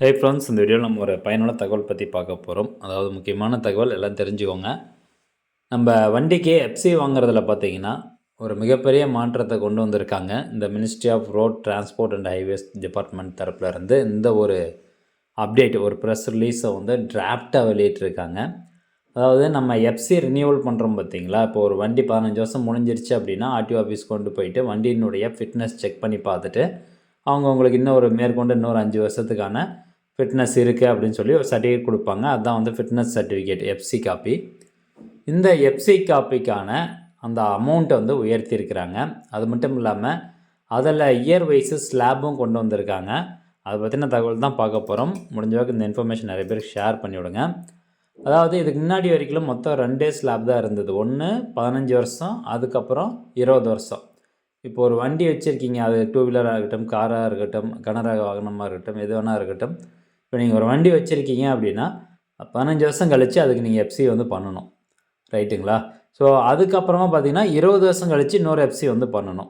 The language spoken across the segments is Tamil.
ஹே ஃப்ரெண்ட்ஸ், இந்த வீடியோவில் நம்ம ஒரு பயனுள்ள தகவல் பற்றி பார்க்க போகிறோம். அதாவது முக்கியமான தகவல் எல்லாம் தெரிஞ்சுக்கோங்க. நம்ம வண்டிக்கு எஃப்சி வாங்குறதுல பார்த்தீங்கன்னா ஒரு மிகப்பெரிய மாற்றத்தை கொண்டு வந்திருக்காங்க. இந்த ministry of road transport and highways department தரப்புல இருந்து இந்த ஒரு அப்டேட், ஒரு ப்ரெஸ் ரிலீஸை வந்து டிராஃப்டாக வெளியிட்டிருக்காங்க. அதாவது நம்ம எஃப்சி ரினியூவல் பண்ணுறோம் பார்த்தீங்களா, இப்போ ஒரு வண்டி 15 வருஷம் முடிஞ்சிருச்சு அப்படின்னா ஆர்டிஓ ஆஃபீஸ் கொண்டு போயிட்டு வண்டியினுடைய ஃபிட்னஸ் செக் பண்ணி பார்த்துட்டு அவங்க உங்களுக்கு இன்னொரு 5 வருஷத்துக்கான ஃபிட்னஸ் இருக்குது அப்படின்னு சொல்லி ஒரு சர்டிஃபிகேட் கொடுப்பாங்க. அதுதான் வந்து ஃபிட்னஸ் சர்டிஃபிகேட், எஃப்சி காப்பி. இந்த எஃப்சி காப்பிக்கான அந்த அமௌண்ட்டை வந்து உயர்த்தியிருக்கிறாங்க. அது மட்டும் இல்லாமல் அதில் இயர் வைஸு ஸ்லாபும் கொண்டு வந்திருக்காங்க. அதை பற்றின தகவல் தான் பார்க்க போகிறோம். முடிஞ்ச அளவுக்கு இந்த இன்ஃபர்மேஷன் நிறைய பேருக்கு ஷேர் பண்ணிவிடுங்க. அதாவது இதுக்கு முன்னாடி வரைக்கும் மொத்தம் 2 ஸ்லாப் தான் இருந்தது. ஒன்று 15 வருஷம், அதுக்கப்புறம் 20 வருஷம். இப்போ ஒரு வண்டி வச்சுருக்கீங்க, அது 2 வீலராக இருக்கட்டும், காராக இருக்கட்டும், கனரக வாகனமாக இருக்கட்டும், எது வேணால் இருக்கட்டும். இப்போ நீங்கள் ஒரு வண்டி வச்சுருக்கீங்க அப்படின்னா 15 வருஷம் கழித்து அதுக்கு நீங்கள் எஃப்சி வந்து பண்ணணும், ரைட்டுங்களா? ஸோ அதுக்கப்புறமா பார்த்தீங்கன்னா 20 வருஷம் கழித்து இன்னொரு எஃப்சி வந்து பண்ணணும்.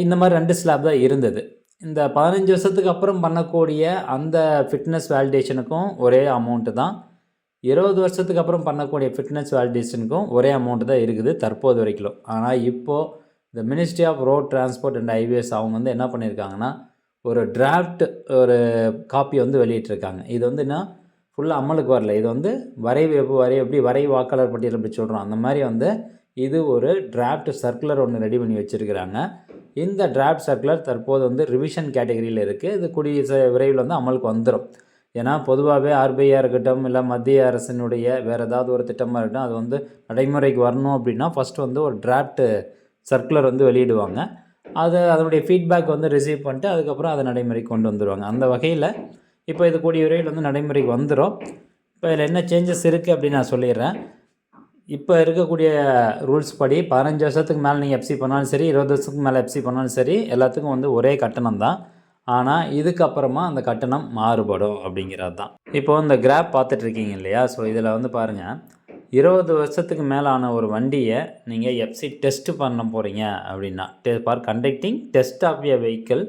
இந்த மாதிரி 2 ஸ்லாப் தான் இருந்தது. இந்த 15 வருஷத்துக்கு அப்புறம் பண்ணக்கூடிய அந்த ஃபிட்னஸ் வேலிடேஷனுக்கும் ஒரே அமௌண்ட்டு தான். 20 வருஷத்துக்கு அப்புறம் பண்ணக்கூடிய ஃபிட்னஸ் வேலிடேஷனுக்கும் ஒரே அமௌண்ட்டு தான் இருக்குது தற்போது வரைக்கும். ஆனால் இப்போது இந்த ministry of road transport and highways அவங்க வந்து என்ன பண்ணியிருக்காங்கன்னா ஒரு டிராஃப்ட் ஒரு காப்பி வந்து வெளியிட்டிருக்காங்க. இது வந்து என்ன ஃபுல்லாக அமலுக்கு வரல. இது வந்து எப்படி வாக்காளர் பட்டியல் அப்படி சொல்கிறோம், அந்த மாதிரி வந்து இது ஒரு டிராஃப்ட் சர்க்குலர் ஒன்று ரெடி பண்ணி வச்சுருக்கிறாங்க. இந்த டிராஃப்ட் சர்க்குலர் தற்போது வந்து ரிவிஷன் கேட்டகரியில் இருக்குது. இது கூடிய விரைவில் வந்து அமலுக்கு வந்துடும். ஏன்னா பொதுவாகவே ஆர்பிஐயாக இருக்கட்டும், இல்லை மத்திய அரசினுடைய வேறு ஏதாவது ஒரு திட்டமாக இருக்கட்டும், அது வந்து நடைமுறைக்கு வரணும் அப்படின்னா ஃபஸ்ட்டு வந்து ஒரு டிராஃப்ட் சர்க்குலர் வந்து வெளியிடுவாங்க. அதனுடைய ஃபீட்பேக் வந்து ரிசீவ் பண்ணிட்டு அதுக்கப்புறம் அதை நடைமுறைக்கு கொண்டு வந்துடுவாங்க. அந்த வகையில் இப்போ இது கூடிய விரைவில் வந்து நடைமுறைக்கு வந்துடும். இப்போ இதில் என்ன சேஞ்சஸ் இருக்குது அப்படின்னு நான் சொல்லிடுறேன். இப்போ இருக்கக்கூடிய ரூல்ஸ் படி 15 வருஷத்துக்கு மேலே நீங்கள் எஃப்சி பண்ணாலும் சரி, 20 வருஷத்துக்கு மேலே எஃப்சி பண்ணாலும் சரி, எல்லாத்துக்கும் வந்து ஒரே கட்டணம் தான். ஆனால் இதுக்கப்புறமா அந்த கட்டணம் மாறுபடும் அப்படிங்கிறது தான். இப்போது இந்த கிராஃப் பார்த்துட்ருக்கீங்க இல்லையா? ஸோ இதில் வந்து பாருங்கள், 20 வருஷத்துக்கு மேலான ஒரு வண்டியை நீங்கள் எஃப்சி டெஸ்ட்டு பண்ண போகிறீங்க அப்படின்னா, for conducting test of a vehicle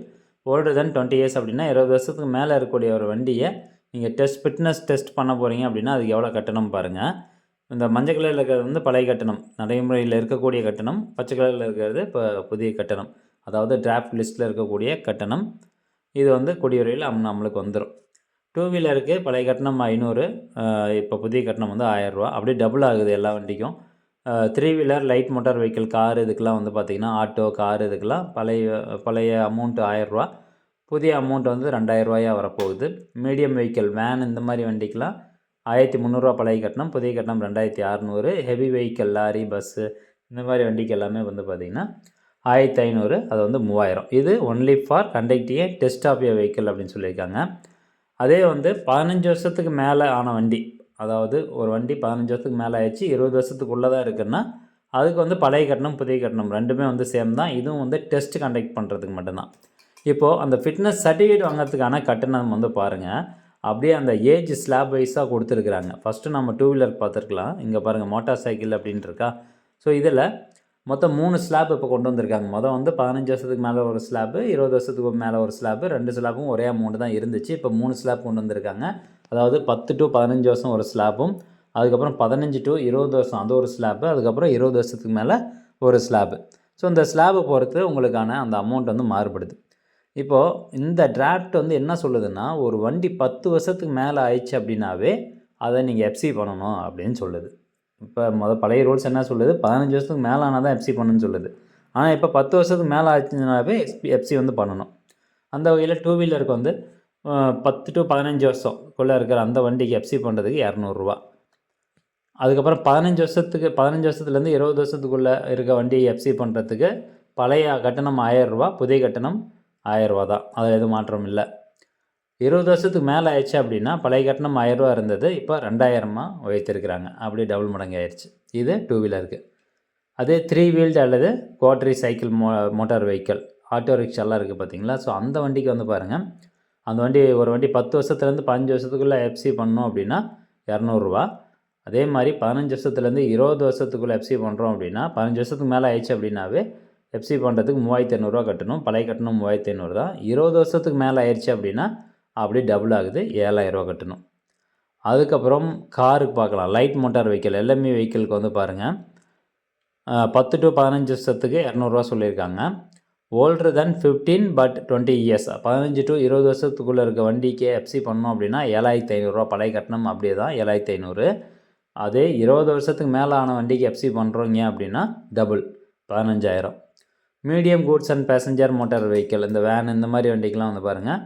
older than 20 years அப்படின்னா 20 வருஷத்துக்கு மேலே இருக்கக்கூடிய ஒரு வண்டியை நீங்கள் ஃபிட்னஸ் டெஸ்ட் பண்ண போகிறீங்க அப்படின்னா அதுக்கு எவ்வளோ கட்டணம் பாருங்கள். இந்த மஞ்சள் கலரில் இருக்கிறது வந்து பழைய கட்டணம், நடைமுறையில் இருக்கக்கூடிய கட்டணம். பச்சை கலரில் இருக்கிறது இப்போ புதிய கட்டணம், அதாவது டிராஃப்ட் லிஸ்ட்டில் இருக்கக்கூடிய கட்டணம். இது வந்து கூடிய விரைவில் நம்மளுக்கு வந்துடும். 2 வீலருக்கு பழைய கட்டணம் 500, இப்போ புதிய கட்டணம் வந்து 1000 ரூபா. அப்படியே டபுள் ஆகுது எல்லா வண்டிக்கும். 3 wheeler light motor vehicle car இதுக்கெலாம் வந்து பார்த்திங்கன்னா, ஆட்டோ கார் இதுக்கெலாம் பழைய அமௌண்ட்டு 1000 ரூபா, புதிய அமௌண்ட் வந்து 2000 ரூபாயாக வரப்போகுது. மீடியம் வெஹிக்கிள் வேன் இந்த மாதிரி வண்டிக்கெலாம் 1300 பழைய கட்டணம், புதிய கட்டணம் 2600. ஹெவி வெஹிக்கிள் லாரி பஸ்ஸு இந்த மாதிரி வண்டிக்கு எல்லாமே வந்து பார்த்திங்கன்னா 1500, அது வந்து 3000. இது only for conducting a test of a vehicle அப்படின்னு சொல்லியிருக்காங்க. அதே வந்து 15 வருஷத்துக்கு மேலே ஆன வண்டி, அதாவது ஒரு வண்டி 15 வருஷத்துக்கு மேலே ஆயிடுச்சு, 20 வருஷத்துக்குள்ளே தான் இருக்குன்னா அதுக்கு வந்து பழைய கட்டணம் புதிய கட்டணம் ரெண்டுமே வந்து சேம் தான். இதுவும் வந்து டெஸ்ட் கண்டக்ட் பண்ணுறதுக்கு மட்டும்தான். இப்போது அந்த ஃபிட்னஸ் சர்டிஃபிகேட் வாங்கிறதுக்கான கட்டணம் வந்து பாருங்கள், அப்படியே அந்த ஏஜ் ஸ்லாப் வைஸாக கொடுத்துருக்குறாங்க. ஃபஸ்ட்டு நம்ம 2 வீலர் பார்த்துருக்கலாம். இங்கே பாருங்கள் மோட்டார் சைக்கிள் அப்படின்ட்டு இருக்கா. ஸோ இதில் மொத்தம் 3 ஸ்லாப் இப்போ கொண்டு வந்திருக்காங்க. மொதல் வந்து 15 வருஷத்துக்கு மேலே ஒரு ஸ்லாப்பு, 20 வருஷத்துக்கு மேலே ஒரு ஸ்லாப்பு, 2 ஸ்லாப்பும் ஒரே அமௌண்ட்டு தான் இருந்துச்சு. இப்போ 3 ஸ்லாப் கொண்டு வந்திருக்காங்க. அதாவது 10 to 15 வருஷம் ஒரு ஸ்லாப்பும், அதுக்கப்புறம் 15 to 20 வருஷம் அது ஒரு ஸ்லாப்பு, அதுக்கப்புறம் 20 வருஷத்துக்கு மேலே ஒரு ஸ்லாப்பு. ஸோ இந்த ஸ்லாபை பொறுத்து உங்களுக்கான அந்த அமௌண்ட் வந்து மாறுபடுது. இப்போது இந்த டிராஃப்ட் வந்து என்ன சொல்லுதுன்னா, ஒரு வண்டி 10 வருஷத்துக்கு மேலே ஆயிடுச்சு அப்படின்னாவே அதை நீங்கள் எஃப்சி பண்ணணும் அப்படின்னு சொல்லுது. இப்போ பழைய ரூல்ஸ் என்ன சொல்லுது, 15 வருஷத்துக்கு மேலே ஆனால் தான் எஃப்சி பண்ணணும்னு சொல்லுது. ஆனால் இப்போ 10 வருஷத்துக்கு மேலே ஆச்சுனாவே எஃப்சி வந்து பண்ணணும். அந்த வகையில் 2 வீலருக்கு வந்து 10 to 15 வருஷம்குள்ளே இருக்கிற அந்த வண்டிக்கு எஃப்சி பண்ணுறதுக்கு 200 ரூபா. அதுக்கப்புறம் 15 வருஷத்துலேருந்து 20 வருஷத்துக்குள்ளே இருக்க வண்டியை எஃப்சி பண்ணுறதுக்கு பழைய கட்டணம் 1000 ரூபா, புதிய கட்டணம் 1000 ரூபா தான். அதில் எதுவும் மாற்றம் இல்லை. 20 வருஷத்துக்கு மேலே ஆயிடுச்சு அப்படின்னா பழைய கட்டணம் 1000 ரூபா இருந்தது, இப்போ 2000 உயர்த்திருக்கிறாங்க. அப்படியே டபுள் மடங்கு ஆயிடுச்சு. இது 2 வீலருக்கு. அதே 3 வீல்டு அல்லது quadricycle motor vehicle auto ரிக்ஷாலாம் இருக்குது பார்த்தீங்களா. ஸோ அந்த வண்டிக்கு வந்து பாருங்கள், அந்த ஒரு வண்டி 10 வருஷத்துலேருந்து 15 வருஷத்துக்குள்ளே எஃப்சி பண்ணோம் அப்படின்னா 200 ரூபா. அதே மாதிரி 15 வருஷத்துலேருந்து 20 வருஷத்துக்குள்ளே எஃப்சி பண்ணுறோம் அப்படின்னா 15 வருஷத்துக்கு மேலே ஆயிடுச்சு அப்படின்னாவே எஃப்சி பண்ணுறதுக்கு 3500 ரூபா கட்டணும். பழைய கட்டணம் 3500 தான். 20 வருஷத்துக்கு மேலே ஆயிடுச்சு அப்படின்னா அப்படி டபுள் ஆகுது, 7,000 கட்டணும். அதுக்கப்புறம் காருக்கு பார்க்கலாம். லைட் மோட்டார் வெஹிக்கிள் எல்எம்இ வெஹிக்கிளுக்கு வந்து பாருங்கள் 10 to 15 வருஷத்துக்கு 200 சொல்லியிருக்காங்க. Older then 15 but 20 years 15 to 20 வருஷத்துக்குள்ளே இருக்க வண்டிக்கு எஃப்சி பண்ணோம் அப்படின்னா 7,500 பழைய கட்டணம் அப்படியே தான் 7,500. அதே 20 வருஷத்துக்கு மேலே ஆன வண்டிக்கு எஃப்சி பண்ணுறோங்க அப்படின்னா double 15,000. Medium goods and passenger motor vehicle இந்த வேன் இந்த மாதிரி வண்டிக்கெலாம் வந்து பாருங்கள்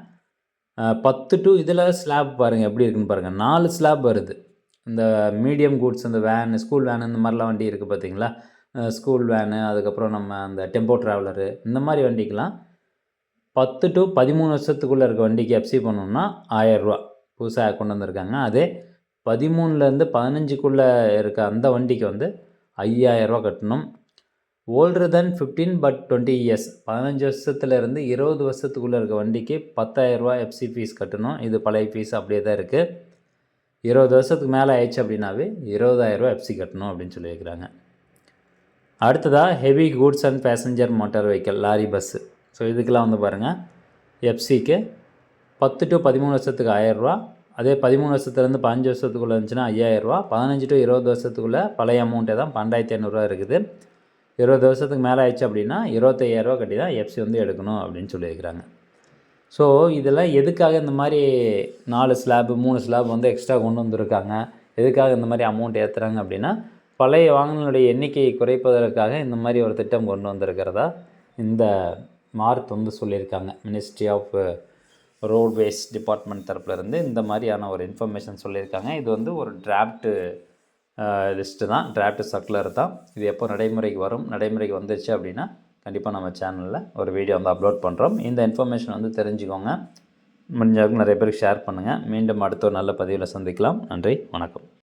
10 to இதில் ஸ்லாப் பாருங்கள் எப்படி இருக்குன்னு பாருங்கள் 4 ஸ்லாப் வருது. இந்த மீடியம் கூட்ஸ் இந்த வேன் ஸ்கூல் வேன் இந்த மாதிரிலாம் வண்டி இருக்குது பார்த்தீங்களா, ஸ்கூல் வேனு அதுக்கப்புறம் நம்ம அந்த டெம்போ ட்ராவலரு இந்த மாதிரி வண்டிக்கெலாம் 10 to 13 வருஷத்துக்குள்ளே இருக்க வண்டிக்கு எஃப்சி பண்ணோம்னா 1,000 புதுசாக கொண்டு வந்திருக்காங்க. அதே 13லேருந்து 15க்குள்ளே இருக்க அந்த வண்டிக்கு வந்து 5,000 கட்டணும். ஓல்டர் தென் 15 பட் 20 இயர்ஸ் 15 வருஷத்துலேருந்து 20 வருஷத்துக்குள்ளே இருக்க வண்டிக்கு 10,000 எஃப்சி ஃபீஸ் கட்டணும். இது பழைய ஃபீஸ் அப்படியே தான் இருக்குது. 20 வருஷத்துக்கு மேலே ஆயிடுச்சு அப்படின்னாவே 20,000 எஃப்சி கட்டணும் அப்படின்னு சொல்லியிருக்கிறாங்க. அடுத்ததாக heavy goods and passenger motor vehicle lorry bus. So இதுக்கெலாம் வந்து பாருங்கள் எஃப்சிக்கு 10 to 13 வருஷத்துக்கு 1,000. அதே 13 வருஷத்துலேருந்து 15 வருஷத்துக்குள்ளே இருந்துச்சுன்னா 5,000. 15 to 20 வருஷத்துக்குள்ளே பழைய அமௌண்ட்டே தான் 12,500 இருக்குது. 20 வருஷத்துக்கு மேலே ஆயிடுச்சு அப்படின்னா 25,000 கட்டி தான் எஃப்சி வந்து எடுக்கணும் அப்படின்னு சொல்லியிருக்கிறாங்க. ஸோ இதெல்லாம் எதுக்காக இந்த மாதிரி 4 ஸ்லாபு 3 ஸ்லாப் வந்து எக்ஸ்ட்ரா கொண்டு வந்திருக்காங்க, எதுக்காக இந்த மாதிரி அமௌண்ட் ஏற்றுறாங்க அப்படின்னா பழைய வாகனங்களுடைய எண்ணிக்கையை குறைப்பதற்காக இந்த மாதிரி ஒரு திட்டம் கொண்டு வந்திருக்கிறதா இந்த மார்க் வந்து சொல்லியிருக்காங்க. மினிஸ்ட்ரி ஆஃப் ரோட்வேஸ் டிபார்ட்மெண்ட் தரப்புலேருந்து இந்த மாதிரியான ஒரு இன்ஃபர்மேஷன் சொல்லியிருக்காங்க. இது வந்து ஒரு டிராஃப்ட்டு லிஸ்ட்டு தான், டிராஃப்ட் சர்க்குலர் தான். இது எப்போ நடைமுறைக்கு வரும், நடைமுறைக்கு வந்துருச்சு அப்படின்னா கண்டிப்பாக நம்ம சேனலில் ஒரு வீடியோ வந்து அப்லோட் பண்ணுறோம். இந்த இன்ஃபர்மேஷன் வந்து தெரிஞ்சுக்கோங்க. முடிஞ்சவங்க நிறைய பேருக்கு ஷேர் பண்ணுங்கள். மீண்டும் அடுத்த ஒரு நல்ல பதிவில் சந்திக்கலாம். நன்றி, வணக்கம்.